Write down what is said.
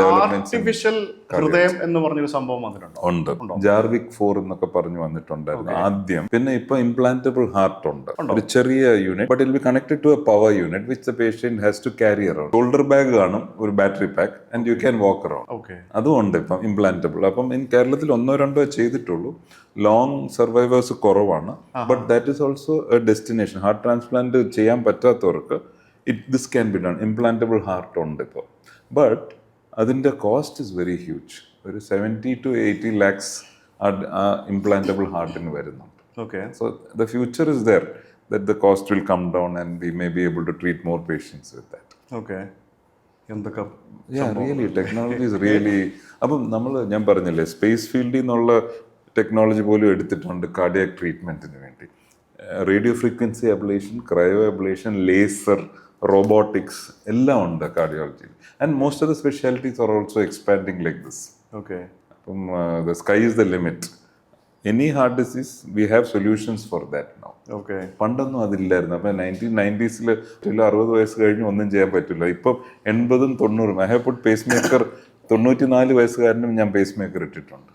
Artificial ഹൃദയം എന്ന് പറഞ്ഞൊരു സംഭവം വന്നിട്ടുണ്ടോ? ഉണ്ട്. ജാർവിക് 4 എന്നൊക്കെ പറഞ്ഞു വന്നിട്ടുണ്ടായിരുന്നു ആദ്യം. പിന്നെ ഇപ്പൊ ഇംപ്ലാന്റബിൾ ഹാർട്ട് ഉണ്ട്, ഒരു ചെറിയ unit, but it be connected to a power unit which the patient has to carry around. Shoulder bag കാണും, ഒരു battery pack, and you can walk around. അതും ഉണ്ട് ഇപ്പം ഇംപ്ലാന്റബിൾ. അപ്പം കേരളത്തിൽ 1-2 ചെയ്തിട്ടുള്ളൂ. ലോങ് സർവൈവേഴ്സ് കുറവാണ്. But that is also a destination. Heart transplant ചെയ്യാൻ പറ്റാത്തവർക്ക് this can be done. Implantable heart ഉണ്ട് ഇപ്പോൾ. ബട്ട് അതിൻ്റെ കോസ്റ്റ് ഇസ് വെരി ഹ്യൂജ്. ഒരു 70 to 80 lakhs ഇംപ്ലാന്റബിൾ ഹാർട്ടിന് വരുന്നുണ്ട്. So the future is there that the cost will come down and we may be able to treat more patients with that. Really technology is really. അപ്പം ഞാൻ പറഞ്ഞില്ലേ, space ഫീൽഡിൽ നിന്നുള്ള technology പോലും എടുത്തിട്ടുണ്ട് cardiac ട്രീറ്റ്മെന്റിന് വേണ്ടി. Radio frequency ablation, cryo ablation, laser, robotics എല്ലാം ഉണ്ട് കാർഡിയോളജിയിൽ. And most of the specialities are also expanding like this. അപ്പം the sky is the limit. Any heart disease we have solutions for that now. പണ്ടൊന്നും അതില്ലായിരുന്നു. അപ്പം 1990s 60 വയസ്സ് കഴിഞ്ഞ് ഒന്നും ചെയ്യാൻ പറ്റില്ല. ഇപ്പം 80-90. I have put pace maker. 94 വയസ്സുകാരനും ഞാൻ പേസ് മേക്കർ ഇട്ടിട്ടുണ്ട്.